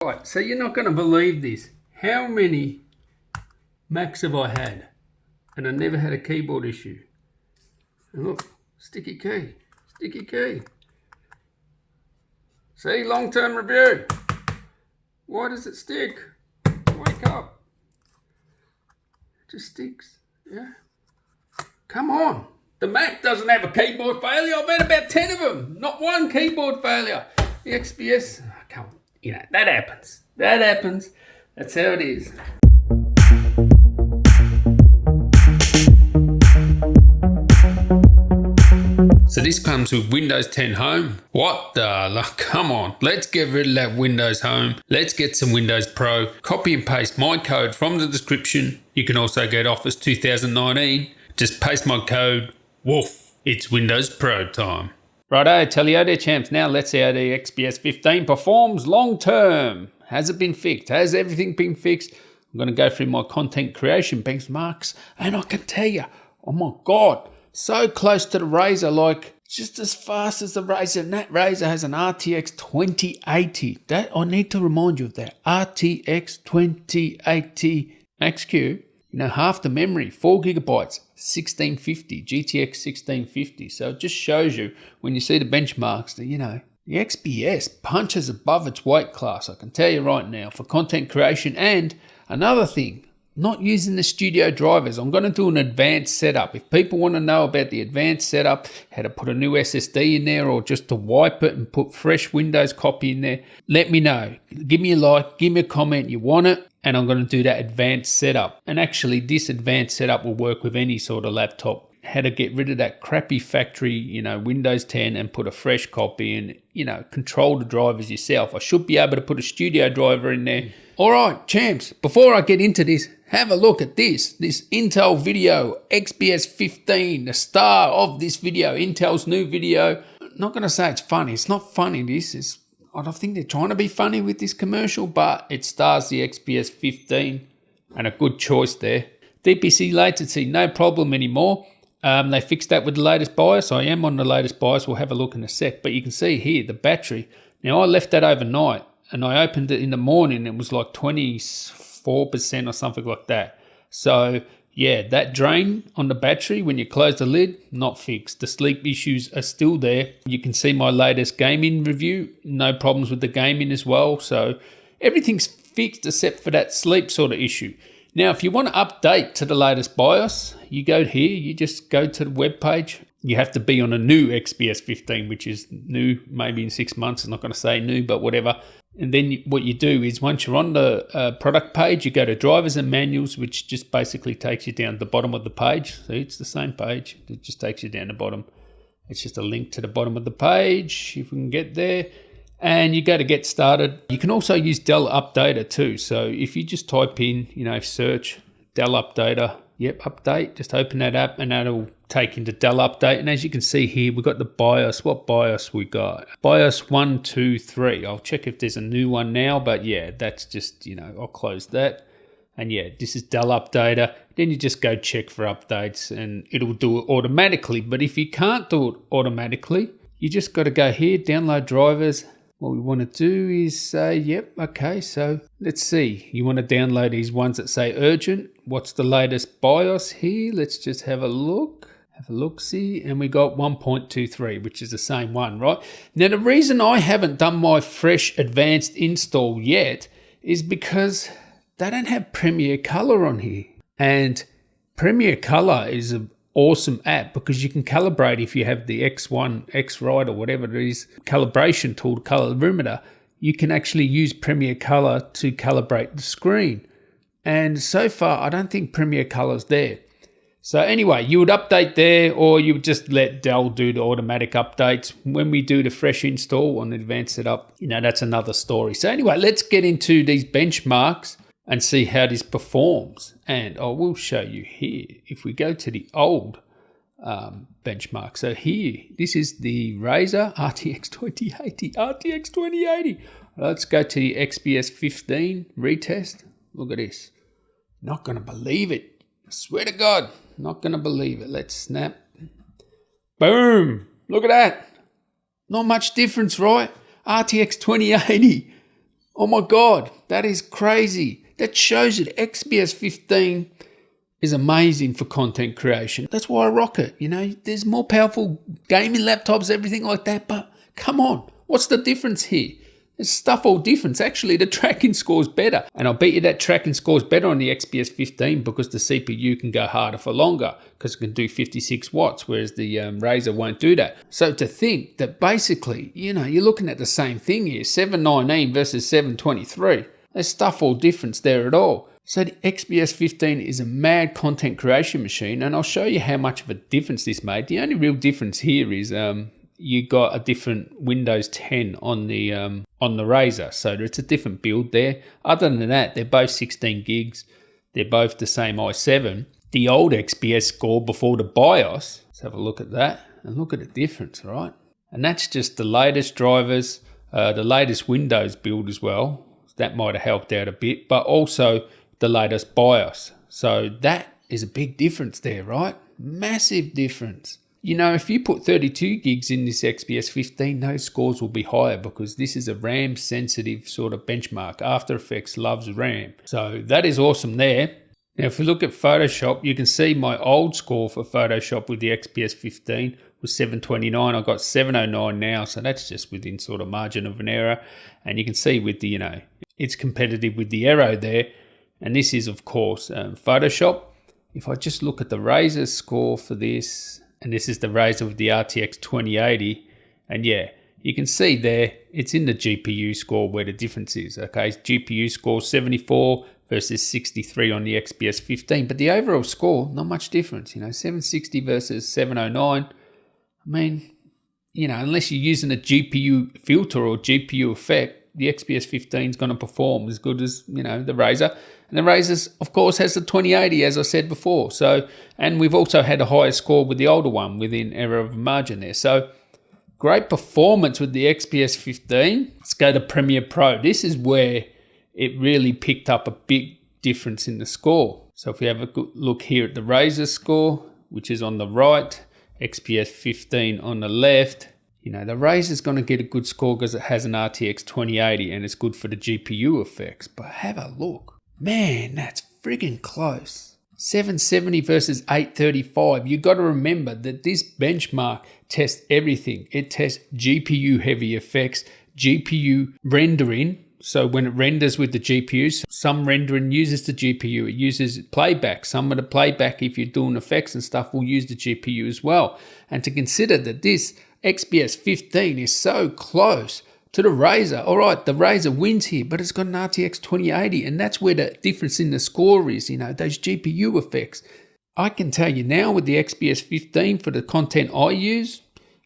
Right, so you're not going to believe this. How many Macs have I had? And I never had a keyboard issue. And look, sticky key, sticky key. See, long-term review. Why does it stick? Wake up. It just sticks, yeah. Come on. The Mac doesn't have a keyboard failure. I've had about 10 of them. Not one keyboard failure. The XPS, come on. You know, that happens. That happens. That's how it is. So this comes with Windows 10 Home. What the? Come on. Let's get rid of that Windows Home. Let's get some Windows Pro. Copy and paste my code from the description. You can also get Office 2019. Just paste my code. Woof. It's Windows Pro time. Righto, tellyo there champs. Now let's see how the XPS 15 performs long term. Has it been fixed? Has everything been fixed? I'm going to go through my content creation benchmarks and I can tell you, oh my God, so close to the Razer, like just as fast as the Razer. And that Razer has an RTX 2080. That I need to remind you of that. RTX 2080 XQ. You know, half the memory, 4 gigabytes, 1650, GTX 1650. So it just shows you when you see the benchmarks that, you know, the XPS punches above its weight class. I can tell you right now for content creation. And another thing, not using the studio drivers. I'm going to do an advanced setup. If people want to know about the advanced setup, how to put a new SSD in there or just to wipe it and put fresh Windows copy in there, let me know. Give me a like, give me a comment. You want it? And I'm going to do that advanced setup. And actually this advanced setup will work with any sort of laptop. How to get rid of that crappy factory, you know, Windows 10 and put a fresh copy and, you know, control the drivers yourself. I should be able to put a studio driver in there. All right, champs, before I get into this, have a look at this Intel video, XPS 15, the star of this video, Intel's new video. I'm not going to say it's funny. It's not funny, I don't think they're trying to be funny with this commercial, but it stars the XPS 15 and a good choice there. DPC latency, no problem anymore. They fixed that with the latest BIOS. I am on the latest BIOS. We'll have a look in a sec. But you can see here the battery. Now I left that overnight and I opened it in the morning. It was like 24% or something like that. So yeah, that drain on the battery when you close the lid, not fixed. The sleep issues are still there. You can see my latest gaming review. No problems with the gaming as well. So everything's fixed except for that sleep sort of issue. Now, if you want to update to the latest BIOS, you go here, you just go to the web page. You have to be on a new XPS 15, which is new, maybe in 6 months. I'm not going to say new, but whatever. And then what you do is once you're on the product page, you go to drivers and manuals, which just basically takes you down to the bottom of the page. See, it's the same page. It just takes you down the bottom. It's just a link to the bottom of the page, if we can get there. And you go to get started. You can also use Dell Updater too. So if you just type in, you know, search Dell Updater, yep, update, just open that up and that'll take into Dell Update. And as you can see here, we've got the BIOS. What BIOS we got? BIOS 1, 2, 3. I'll check if there's a new one now, but yeah, that's just, you know, I'll close that. And yeah, this is Dell Updater. Then you just go check for updates and it'll do it automatically. But if you can't do it automatically, you just got to go here, download drivers. What we want to do is say, yep, okay, so let's see. You want to download these ones that say urgent. What's the latest BIOS here? Let's just have a look. Have a look-see. And we got 1.23, which is the same one, right? Now, the reason I haven't done my fresh advanced install yet is because they don't have Premiere Color on here. And Premiere Color is an awesome app because you can calibrate if you have the X1, X-Rite or whatever it is, calibration tool, colorimeter. You can actually use Premiere Color to calibrate the screen. And so far, I don't think Premiere Color's there. So anyway, you would update there or you would just let Dell do the automatic updates. When we do the fresh install on the advanced setup, you know, that's another story. So anyway, let's get into these benchmarks and see how this performs. And I will show you here. If we go to the old benchmark. So here, this is the Razer RTX 2080. Let's go to the XPS 15 retest. Look at this. Not going to believe it. I swear to God, not going to believe it. Let's snap. Boom. Look at that. Not much difference, right? RTX 2080. Oh my God, that is crazy. That shows you the XPS 15 is amazing for content creation. That's why I rock it. There's more powerful gaming laptops, everything like that, but come on, what's the difference here? There's stuff all different. Actually, the tracking score's better. And I'll bet you that tracking score's better on the XPS 15 because the CPU can go harder for longer because it can do 56 watts, whereas the Razer won't do that. So to think that basically, you're looking at the same thing here, 719 versus 723. There's stuff all different there at all. So the XPS 15 is a mad content creation machine, and I'll show you how much of a difference this made. The only real difference here is you got a different Windows 10 on the Razer, so it's a different build there. Other than that, they're both 16 gigs. They're both the same i7. The old XPS score before the BIOS, let's have a look at that and look at the difference, right? And that's just the latest drivers, the latest Windows build as well. That might have helped out a bit, but also the latest BIOS. So that is a big difference there, right? Massive difference. If you put 32 gigs in this XPS 15, those scores will be higher because this is a RAM sensitive sort of benchmark. After Effects loves RAM. So that is awesome there. Now, if we look at Photoshop, you can see my old score for Photoshop with the XPS 15 was 729. I got 709 now. So that's just within sort of margin of an error. And you can see with the, it's competitive with the arrow there. And this is, of course, Photoshop. If I just look at the Razer score for this, and this is the Razer with the RTX 2080, and yeah, you can see there, it's in the GPU score where the difference is, okay? GPU score 74 versus 63 on the XPS 15, but the overall score, not much difference, 760 versus 709. I mean, unless you're using a GPU filter or GPU effect, the XPS 15 is going to perform as good as, the Razer. And the Razer, of course, has the 2080, as I said before. So, and we've also had a higher score with the older one within error of margin there. So, great performance with the XPS 15. Let's go to Premiere Pro. This is where it really picked up a big difference in the score. So, if we have a good look here at the Razer score, which is on the right, XPS 15 on the left, the Razer's going to get a good score because it has an RTX 2080 and it's good for the GPU effects. But have a look. Man, that's friggin' close. 770 versus 835. You got to remember that this benchmark tests everything. It tests GPU heavy effects, GPU rendering. So when it renders with the GPU, some rendering uses the GPU. It uses playback. Some of the playback, if you're doing effects and stuff, will use the GPU as well. And to consider that this XPS 15 is so close to the Razer. All right, the Razer wins here, but it's got an RTX 2080, and that's where the difference in the score is, those GPU effects. I can tell you now with the XPS 15 for the content I use,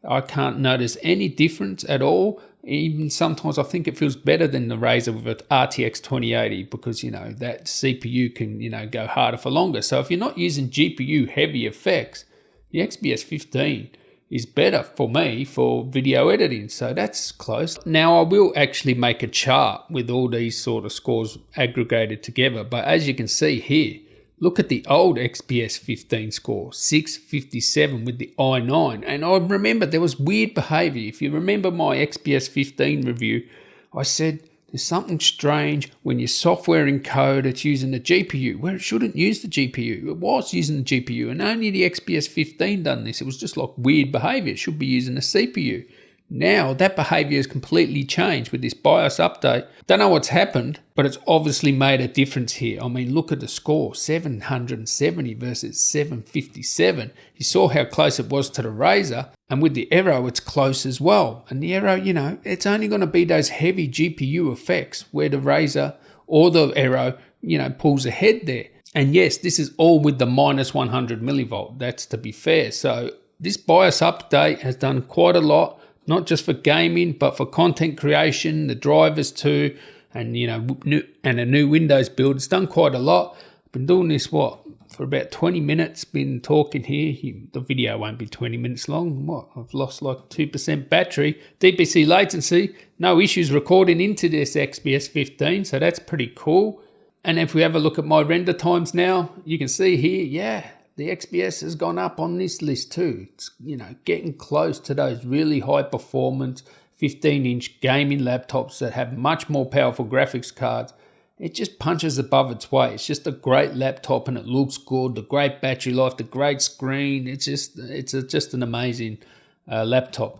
I can't notice any difference at all. Even sometimes I think it feels better than the Razer with an RTX 2080 because, that CPU can, go harder for longer. So if you're not using GPU heavy effects, the XPS 15 is better for me for video editing. So that's close. Now I will actually make a chart with all these sort of scores aggregated together. But as you can see here, look at the old XPS 15 score, 657 with the i9. And I remember there was weird behavior. If you remember my XPS 15 review, I said, there's something strange when your software encode, it's using the GPU, where it shouldn't use the GPU. It was using the GPU, and only the XPS 15 done this. It was just like weird behavior. It should be using the CPU. Now that behavior has completely changed with this BIOS update. Don't know what's happened, but it's obviously made a difference here. I mean, look at the score, 770 versus 757. You saw how close it was to the Razer, and with the Aero, it's close as well. And the Aero, it's only going to be those heavy GPU effects where the Razer or the Aero, pulls ahead there. And yes, this is all with the minus 100 millivolt. That's to be fair. So this BIOS update has done quite a lot. Not just for gaming, but for content creation, the drivers too, and a new Windows build. It's done quite a lot. I've been doing this, for about 20 minutes, been talking here. The video won't be 20 minutes long. I've lost like 2% battery. DPC latency, no issues recording into this XPS 15, so that's pretty cool. And if we have a look at my render times now, you can see here, the XPS has gone up on this list too. It's, getting close to those really high performance 15-inch gaming laptops that have much more powerful graphics cards, it just punches above its weight. It's just a great laptop and it looks good, the great battery life, the great screen. It's just an amazing laptop.